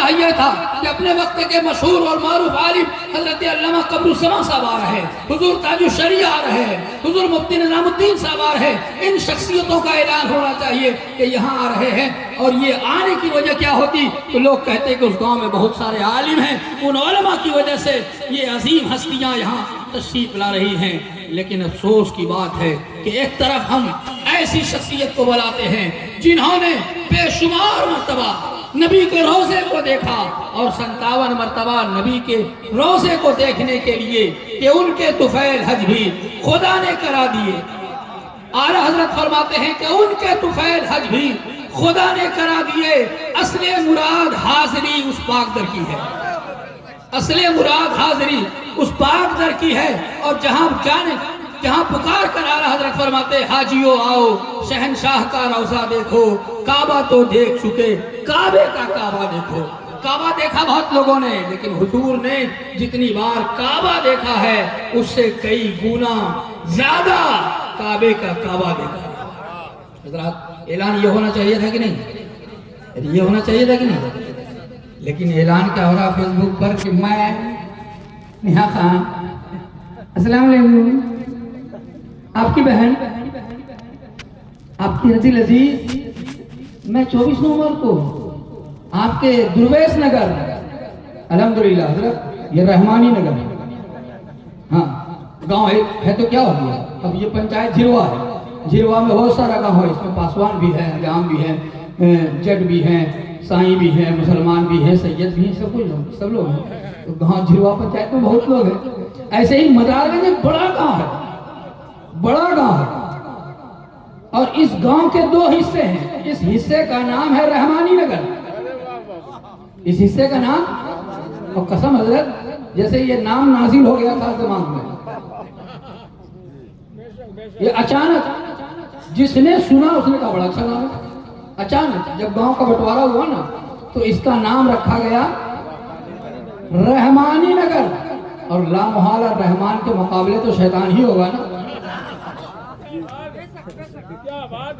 मसला ये था कि अपने वक्त के मशहूर और मारूफ आलिम हजरत अल्लामा कमरुज़्ज़मा साहब आ रहे हैं, हुजूर ताजुश शरीया आ रहे हैं, हुजूर मुफ्ती निज़ामुद्दीन साहब आ रहे हैं। इन शख्सियतों का ऐलान होना चाहिए कि यहाँ आ रहे हैं। और ये आने की वजह क्या होती तो लोग कहते कि उस गांव में बहुत सारे आलिम हैं, उन उलमा की वजह से ये अजीम हस्तियाँ यहाँ तशरीफ ला रही हैं। लेकिन अफसोस की बात है कि एक तरफ हम ऐसी शख्सियत को बुलाते हैं जिन्होंने बेशुमार मर्तबा नबी के रोज़े को देखा और 57 मर्तबा नबी के रोज़े को देखने के लिए कि उनके तुफैल हज भी खुदा ने करा दिए। आला हजरत फरमाते हैं कि उनके तुफैल हज भी खुदा ने करा दिए। असले मुराद हाजिरी उस पाक दर की है, असले मुराद हाजिरी उस पाक दर की है। और जहां पुकार कर आला हजरत फरमाते हाजियो आओ शहनशाह का रोज़ा देखो, काबा तो देख चुके काबे का काबा देखो। काबा देखा बहुत लोगों ने, लेकिन हुजूर ने जितनी बार काबा देखा है उससे कई गुना ज्यादा काबे का काबा देखा। हजरात ऐलान ये होना चाहिए था कि नहीं, ये होना चाहिए था कि नहीं? लेकिन ऐलान क्या हो रहा फेसबुक पर कि मैं नेहा खान अस्सलाम वालेकुम, आपकी बहन आपकी रजील अजीज, मैं 24 नवंबर को आपके दुर्वेश नगर, अल्हम्दुलिल्लाह हजरत ये रहमानी नगर है, हाँ गांव है तो क्या हो गया, अब ये पंचायत झिरवा है। झिरवा में बहुत सारा गांव है, इसमें पासवान भी है, हजाम भी है, जट भी हैं, साईं भी हैं, मुसलमान भी हैं, सैयद भी हैं, सब लोग हैं। तो गांव झिरवा पंचायत में बहुत लोग हैं। ऐसे ही मदारगंज एक बड़ा गांव है, बड़ा गांव है और इस गांव के दो हिस्से हैं। इस हिस्से का नाम है रहमानी नगर, इस हिस्से का नाम, और कसम हजरत जैसे ये नाम नाजिल हो गया था दिमाग में, ये अचानक जिसने सुना उसने कहा बड़ा अच्छा नाम है। अचानक जब गांव का बंटवारा हुआ ना तो इसका नाम रखा गया रहमानी नगर। और लामुहाला रहमान के मुकाबले तो शैतान ही होगा ना,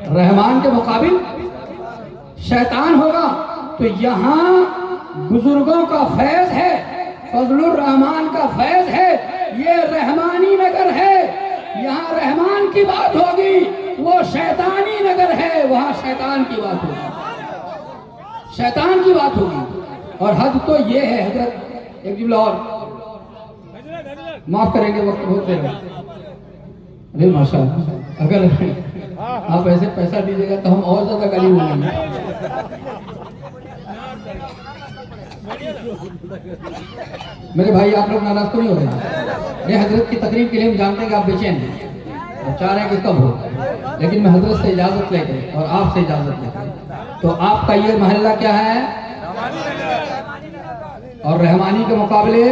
रहमान के मुकाबिल शैतान होगा। तो यहाँ बुजुर्गों का फैज है, फजलुर रहमान का फैज है, ये रहमानी नगर है। यहाँ रहमान की बात होगी, वो शैतानी नगर है, वहाँ शैतान की बात होगी, शैतान की बात होगी। और हद तो ये है हजरत, एक जुमला और माफ करेंगे, वक्त बहुत देर है। अरे माशाअल्लाह, अगर आप ऐसे पैसा दीजिएगा तो हम और ज्यादा गाली बोलेंगे। मेरे भाई आप लोग नाराज तो नहीं हो रहे? ये हजरत की तकरीब के लिए हम जानते हैं कि आप बेचैन हैं और चाह रहे हैं कि कब हो, लेकिन मैं हजरत से इजाजत लेकर और आपसे इजाजत लेकर, तो आपका ये मोहल्ला क्या है? और रहमानी के मुकाबले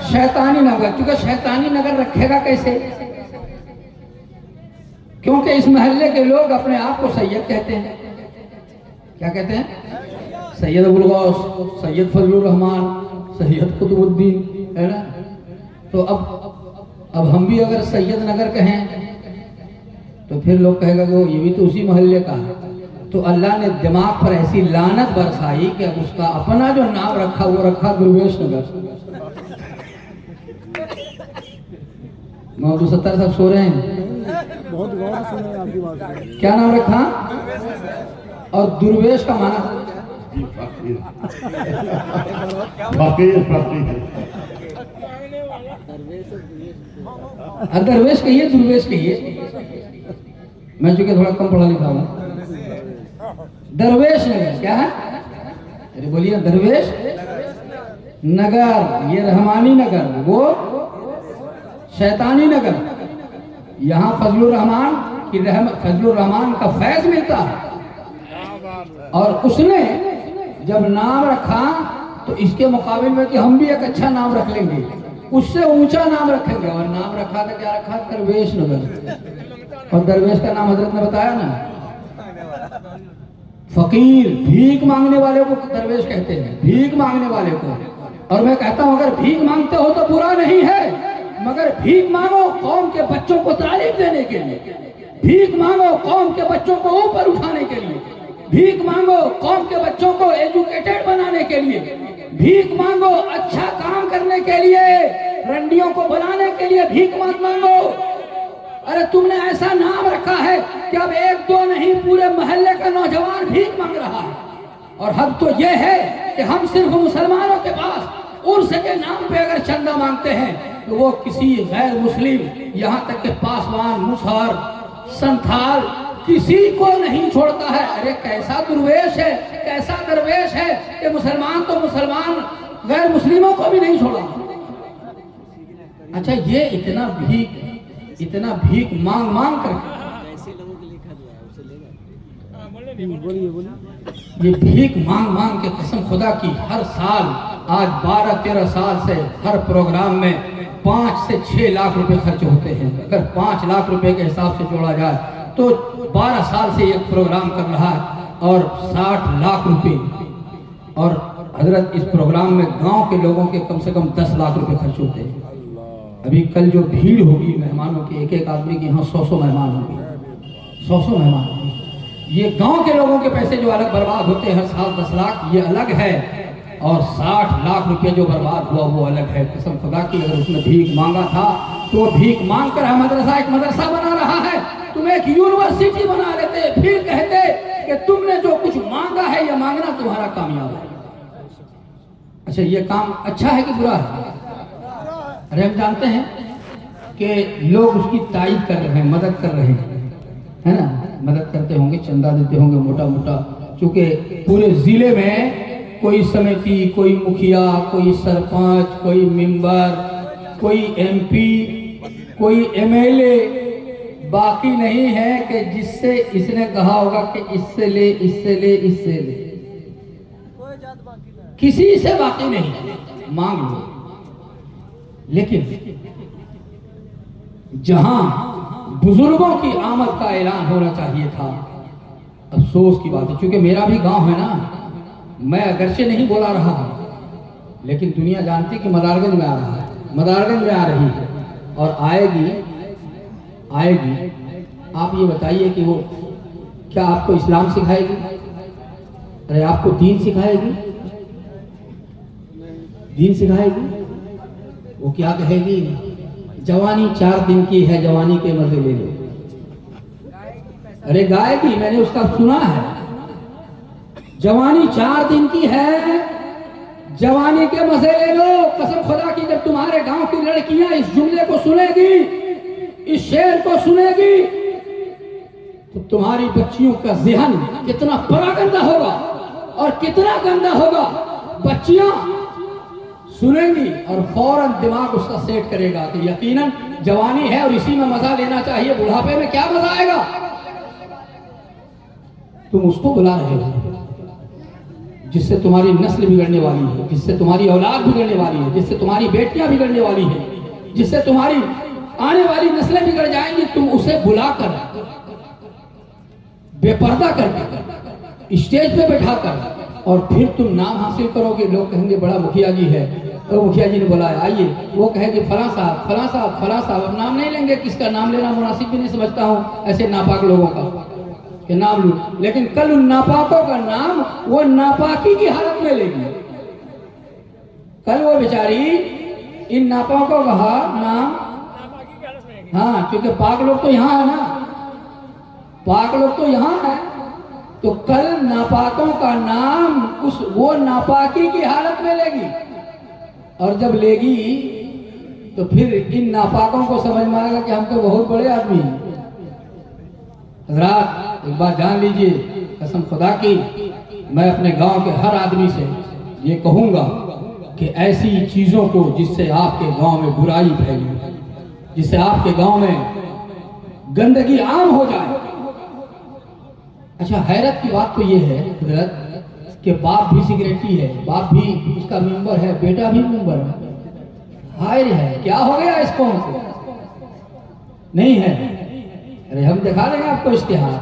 शैतानी नगर। क्योंकि शैतानी नगर रखेगा कैसे? क्योंकि इस मोहल्ले के लोग अपने आप को सैयद कहते हैं। क्या कहते हैं? सैयद अबुल गौस, सैयद फजलुर रहमान, सैयद कुतुबुद्दीन, है ना। तो अब हम भी अगर सैयद नगर कहें तो फिर लोग कहेगा कि ये भी तो उसी मोहल्ले का है। तो अल्लाह ने दिमाग पर ऐसी लानत बरसाई कि अब उसका अपना जो नाम रखा वो रखा दुर्वेश नगर। मोहम्मद 70 साहब सो रहे हैं, बहुत गौर से सुने आपकी बात। क्या नाम रखा? और दुर्वेश का माना दरवेश कहिए, दुर्वेश कहिए। मैं चूंकि थोड़ा कम पढ़ा लिखा हूँ। दरवेश नगर क्या है? अरे बोलिए, दरवेश नगर, ये रहमानी नगर, वो शैतानी नगर। यहाँ फजलुर रहमान की फजलुर रहमान का फैज मिलता है। और उसने जब नाम रखा तो इसके मुकाबले में कि हम भी एक अच्छा नाम रख लेंगे, उससे ऊंचा नाम रखेंगे। और नाम रखा था, क्या रखा? दरवेश नगर। और दरवेश का नाम हजरत ने बताया ना, फकीर, भीख मांगने वाले को दरवेश कहते हैं, भीख मांगने वाले को। और मैं कहता हूं अगर भीख मांगते हो तो बुरा नहीं है, मगर भीख मांगो कौम के बच्चों को तालीम देने के लिए, भीख मांगो कौम के बच्चों को ऊपर उठाने के लिए, भीख मांगो कौम के बच्चों को एजुकेटेड लिए भीख मांगो, अच्छा काम करने के लिए, रंडियों को बुलाने के लिए भीख मत मांगो। अरे तुमने ऐसा नाम रखा है कि अब एक दो नहीं पूरे मोहल्ले का नौजवान भीख मांग रहा है। और हद तो यह है कि हम सिर्फ मुसलमानों के पास उर्स के नाम पे अगर चंदा मांगते हैं तो वो किसी गैर मुस्लिम, यहाँ तक कि पासवान, मुसहर, संथाल किसी को नहीं छोड़ता है। अरे कैसा दुर्वेश है, कैसा दरवेश है कि मुसलमान तो मुसलमान, गैर मुस्लिमों को भी नहीं छोड़ा। अच्छा, ये इतना भीख मांग मांग कर, ये भीख मांग मांग के कसम खुदा की हर साल, आज 12-13 साल से हर प्रोग्राम में 5 से 6 लाख रुपए खर्च होते हैं। अगर 5 लाख रुपए के हिसाब से जोड़ा जाए तो 12 साल से एक प्रोग्राम कर रहा है और 60 लाख रुपए। और हजरत इस प्रोग्राम में गांव के लोगों के कम से कम 10 लाख रुपए खर्च होते हैं। अभी कल जो भीड़ होगी मेहमानों की, एक एक आदमी के यहाँ 100 मेहमान होंगे, 100 मेहमान होंगे। ये गांव के लोगों के पैसे जो अलग बर्बाद होते हैं हर साल 10 लाख, ये अलग है, और 60 लाख रुपए जो बर्बाद हुआ वो अलग है। कसम खुदा की अगर उसने भीख मांगा था तो भीख मांग कर एक मदरसा बना रहा है, तुम एक यूनिवर्सिटी बना लेते, फिर कहते कि तुमने जो कुछ मांगा है ये मांगना तुम्हारा कामयाब है। अच्छा, ये काम अच्छा है कि बुरा है? अरे हम जानते हैं कि लोग उसकी तारीफ कर रहे हैं, मदद कर रहे हैं, है ना, मदद करते होंगे, चंदा देते होंगे मोटा मोटा, क्योंकि पूरे जिले में कोई समिति, कोई मुखिया, कोई सरपंच, कोई मेंबर, कोई एमपी, कोई एमएलए बाकी नहीं है कि जिससे इसने कहा होगा कि इससे ले, इससे ले, इससे ले, किसी से बाकी नहीं, मांग लो। लेकिन जहां बुजुर्गों की आमद का ऐलान होना चाहिए था, अफसोस की बात है, क्योंकि मेरा भी गांव है ना, मैं अगरचे नहीं बोला रहा हूं, लेकिन दुनिया जानती कि मदारगंज में आ रहा है, मदारगंज में आ रही है और आएगी। आप ये बताइए कि वो क्या आपको इस्लाम सिखाएगी? अरे आपको दीन सिखाएगी? दीन सिखाएगी? वो क्या कहेगी? जवानी 4 दिन की है, जवानी के मजे ले लो। अरे गाएगी, मैंने उसका सुना है, जवानी 4 दिन की है, जवानी के मजे ले लो। कसम खुदा की जब तुम्हारे गांव की लड़कियां इस जुमले को सुनेगी, इस शेर को सुनेगी, तो तुम्हारी बच्चियों का ज़हन कितना परागंदा होगा और कितना गंदा होगा। बच्चियां सुनेंगी और फौरन दिमाग उसका सेट करेगा कि यकीनन जवानी है और इसी में मजा लेना चाहिए, बुढ़ापे में क्या मजा आएगा। तुम उसको बुला रहे हो जिससे तुम्हारी नस्ल बिगड़ने वाली है, जिससे तुम्हारी औलाद बिगड़ने वाली है, जिससे तुम्हारी बेटियां बिगड़ने वाली है, जिससे तुम्हारी आने वाली नस्लें बिगड़ जाएंगी। तुम उसे बुलाकर, बेपर्दा करके, स्टेज पे बैठाकर, और फिर तुम नाम हासिल करोगे। लोग कहेंगे बड़ा मुखिया जी है, तो मुखिया जी ने बुलाया, आइए। वो कहेंगे फलां साहब, फलां साहब, फलां साहब। अब नाम नहीं लेंगे, किसका नाम लेना मुनासिब भी नहीं समझता हूँ ऐसे नापाक लोगों का कि नाम लूं। लेकिन कल उन नापाकों का नाम वो नापाकी की हालत में लेगी। कल वो बेचारी इन नापाकों का नाम, हाँ, क्योंकि पाक लोग तो यहाँ है ना, पाक लोग तो यहाँ है, तो कल नापाकों का नाम वो नापाकी की हालत में लेगी। और जब लेगी तो फिर इन नापाकों को समझ में आएगा कि हम तो बहुत बड़े आदमी हैं। हज़रात एक बात जान लीजिए, कसम खुदा की मैं अपने गांव के हर आदमी से ये कहूंगा कि ऐसी चीजों को जिससे आपके गांव में बुराई फैले, जिससे आपके गांव में गंदगी आम हो जाए। अच्छा, हैरत की बात तो ये है हजरत कि बाप भी सिगरेटी है, बाप भी उसका मेंबर है, बेटा भी मेंबर है। हाय रे है, क्या हो गया इसको? नहीं है। अरे हम दिखा देंगे आपको इश्तिहार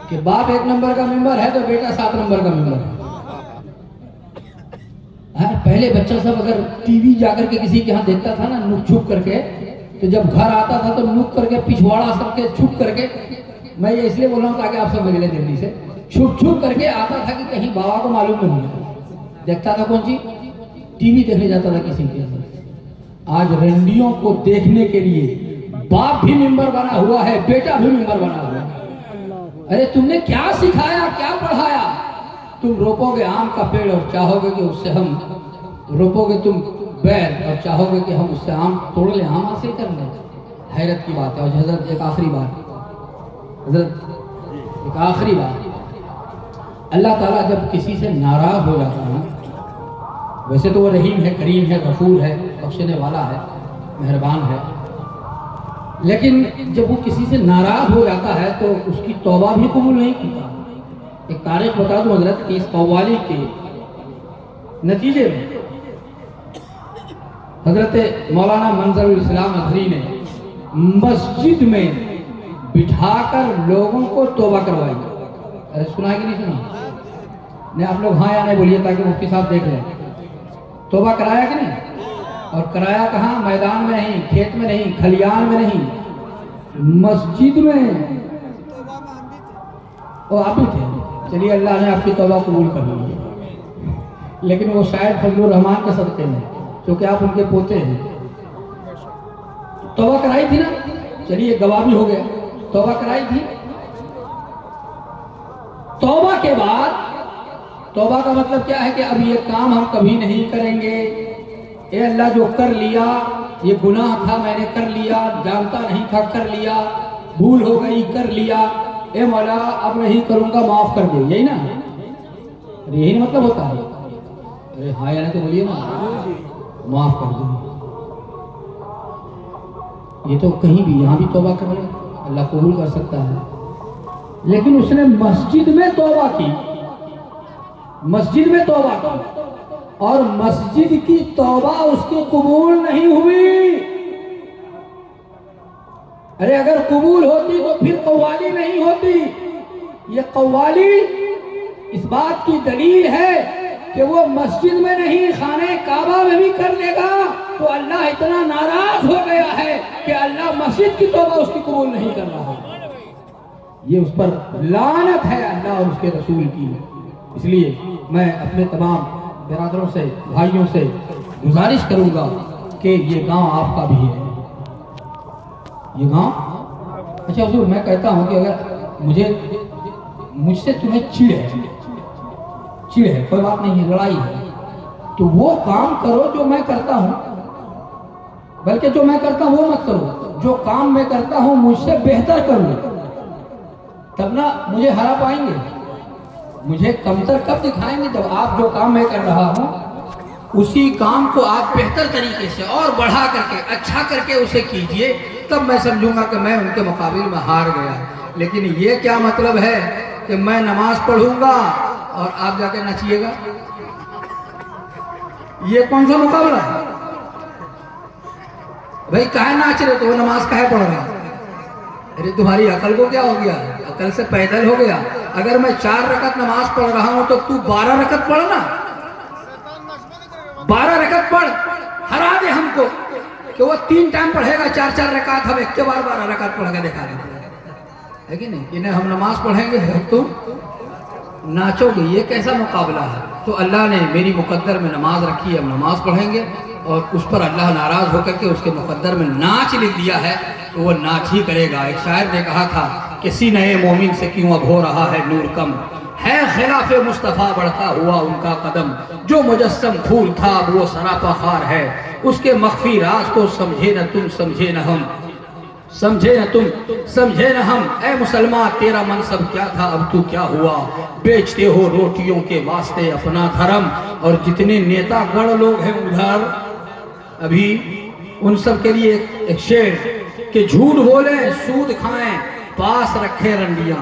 कि बाप 1 नंबर का मेंबर है तो बेटा 7 नंबर का मेंबर है। पहले बच्चा सब अगर टीवी जाकर के किसी के यहाँ देखता था ना, नुक छुप करके, तो जब घर आता था तो नुक करके, पिछवाड़ा सबके छुप करके, मैं ये इसलिए बोल रहा हूँ ताकि आप सब मिले दिल्ली से, छुप छुप करके आता था कि कहीं बाबा को मालूम नहीं हो। देखता था कौन सी? टीवी देखने जाता था किसी के। आज रंडियों को देखने के लिए बाप भी मेंबर बना हुआ है, बेटा भी मेंबर बना हुआ है। अरे तुमने क्या सिखाया, क्या पढ़ाया? तुम रोपोगे आम का पेड़ और चाहोगे कि उससे हम रोपोगे तुम बैर और चाहोगे कि हम उससे आम तोड़ लें, आम हासिल कर लें। हैरत की बात है। और हजरत एक आखिरी बात, हजरत एक आखिरी बात, अल्लाह ताला जब किसी से नाराज हो जाता है, वैसे तो वो रहीम है, करीम है, गफूर है, बख्शने वाला है, मेहरबान है, लेकिन जब वो किसी से नाराज हो जाता है तो उसकी तौबा भी कबूल नहीं करता। एक तारीख बता दूं हजरत कि इस कव्वाली के नतीजे में हजरत मौलाना मंजरुल इस्लाम अजहरी ने मस्जिद में बिठाकर लोगों को तौबा करवाई। अरे सुना है कि नहीं सुना? नहीं, आप लोग हाँ या नहीं बोलिए ताकि मुफ्ती साहब देख लें। तौबा कराया कि नहीं? और कराया कहाँ? मैदान में नहीं, खेत में नहीं, खलियान में नहीं, मस्जिद में। और आप भी थे। चलिए, अल्लाह ने आपकी तौबा कबूल कर ली। लेकिन वो शायद फजलुर रहमान के सदक़े में, क्योंकि आप उनके पोते हैं। तौबा कराई थी ना? चलिए, गवाह भी हो गया, तौबा कराई थी। तौबा के बाद, तौबा का मतलब क्या है कि अब ये काम हम कभी नहीं करेंगे। ए अल्लाह, जो कर लिया ये गुनाह था, मैंने कर लिया, जानता नहीं था, कर लिया, भूल हो गई, कर लिया। ए मौला, अब नहीं करूंगा, माफ कर दे। यही ना? अरे यही मतलब होता है। अरे हाँ या नहीं तो बोलिए ना, माफ कर दो। ये तो कहीं भी, यहाँ भी तौबा कर ले, अल्लाह कबूल कर सकता है। लेकिन उसने मस्जिद में तौबा की, मस्जिद में तौबा की, और मस्जिद की तौबा उसकी कबूल नहीं हुई। अरे अगर कबूल होती तो फिर कव्वाली नहीं होती। ये कव्वाली इस बात की दलील है कि वो मस्जिद में नहीं, खाने काबा में भी कर लेगा तो अल्लाह इतना नाराज हो गया है कि अल्लाह मस्जिद की तौबा उसकी कबूल नहीं कर रहा। ये उस पर लानत है अल्लाह और उसके रसूल की। इसलिए मैं अपने तमाम बिरादरों से, भाइयों से गुजारिश करूंगा कि ये गांव आपका भी है, ये गांव। अच्छा हुजूर, मैं कहता हूं कि अगर मुझसे तुम्हें चिढ़ है, कोई बात नहीं है, लड़ाई है, तो वो काम करो जो मैं करता हूं, बल्कि जो मैं करता हूं वो मत करो। जो काम मैं करता हूं मुझसे बेहतर करो, तब ना मुझे हरा पाएंगे। मुझे कमतर कब दिखाएंगे? जब आप जो काम मैं कर रहा हूं उसी काम को आप बेहतर तरीके से और बढ़ा करके, अच्छा करके उसे कीजिए, तब मैं समझूंगा कि मैं उनके मुकाबले में हार गया। लेकिन ये क्या मतलब है कि मैं नमाज पढ़ूंगा और आप जाके नाचिएगा? ये कौन सा मुकाबला है भाई? काहे नाच रहे? तो वो नमाज काहे पढ़ रहा? अरे तुम्हारी अकल को क्या हो गया? अकल से पैदल हो गया। अगर मैं 4 रकत नमाज पढ़ रहा हूं तो तू 12 रकत पढ़ना, 12 रकत पढ़, हरा दे हमको कि वो 3 टाइम पढ़ेगा 4-4 रकात, हम एक के बार 12 रकात पढ़ के दिखा देते है कि नहीं? इन्हें हम नमाज पढ़ेंगे, तुम नाचोगे, ये कैसा मुकाबला है? तो अल्लाह ने मेरी मुकद्दर में नमाज रखी है, हम नमाज पढ़ेंगे, और उस पर अल्लाह नाराज होकर के उसके मुकद्दर में नाच लिख दिया है तो वो नाच ही करेगा। एक शायर ने कहा था कि सीने मोमिन से क्यों अब हो रहा है नूर कम, है खिलाफे मुस्तफ़ा बढ़ता हुआ उनका कदम, जो मुजस्सम फूल था अब वो सरापा खार है, उसके मख्फी राज को समझे न तुम, समझे न हम, समझे न तुम, समझे न हम। ऐ मुसलमान, तेरा मनसब क्या था, अब तू क्या हुआ? बेचते हो रोटियों के वास्ते अपना धर्म, और जितने नेता गढ़ लोग हैं उधर अभी, उन सब के लिए एक शेर कि झूठ बोले सूद खाएं पास रखे रंडियां।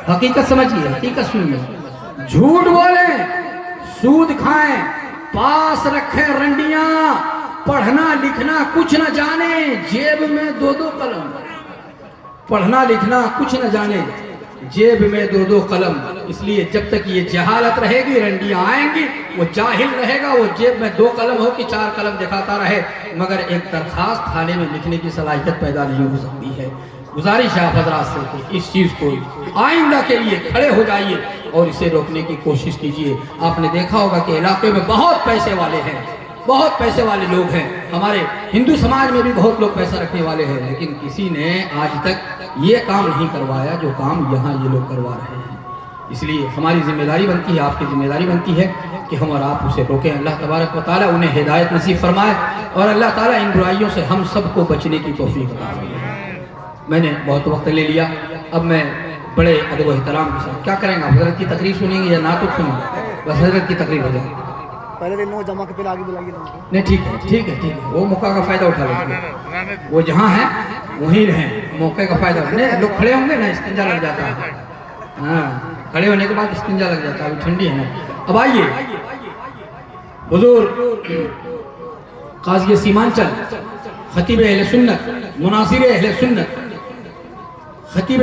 हकीकत समझिए, हकीकत सुनिए। झूठ बोले सूद खाएं पास रखे रंडियां, पढ़ना लिखना कुछ न जाने जेब में 2-2 कलम, पढ़ना लिखना कुछ न जाने जेब में 2-2 कलम। इसलिए जब तक ये जहालत रहेगी रंडियां आएंगी, वो जाहिल रहेगा, वो जेब में 2 कलम हो कि 4 कलम दिखाता रहे, मगर एक दरखास्त थाने में लिखने की सलाहियत पैदा नहीं हो सकती है। गुजारिश है आप हजरात से कि इस चीज़ को आइंदा के लिए खड़े हो जाइए और इसे रोकने की कोशिश कीजिए। आपने देखा होगा कि इलाके में बहुत पैसे वाले हैं, बहुत पैसे वाले लोग हैं। हमारे हिंदू समाज में भी बहुत लोग पैसा रखने वाले हैं, लेकिन किसी ने आज तक ये काम नहीं करवाया जो काम यहाँ ये लोग करवा रहे हैं। इसलिए हमारी जिम्मेदारी बनती है, आपकी जिम्मेदारी बनती है कि हम और आप उसे रोकें। अल्लाह तबारक व तआला उन्हें हिदायत नसीब फरमाए और अल्लाह ताला इन बुराइयों से हम सबको बचने की तौफीक अता फरमाए। मैंने बहुत वक्त ले लिया, अब मैं बड़े अदब व एहतराम के साथ क्या करेंगे, आप हज़रत की तकरीर सुनेंगे या ना कुछ सुनेंगे? बस हज़रत की तकरीर हो जाए। पहले दिन वो जमा के फिर आगे बुलाइए। नहीं ठीक है, ठीक है, ठीक है, वो मौका का फ़ायदा उठा लेंगे। वो जहाँ है वहीं रहें, मौके का फ़ायदा नहीं। लोग खड़े होंगे ना, इस्तिंजा लग जाता है। हाँ, खड़े होने के बाद इस्तिंजा लग जाता है, अभी ठंडी है ना। अब आइए, हुजूर काज़ी सीमांचल, खतीब अहले सुन्नत, मुनासिर अहले सुन्नत, खतीब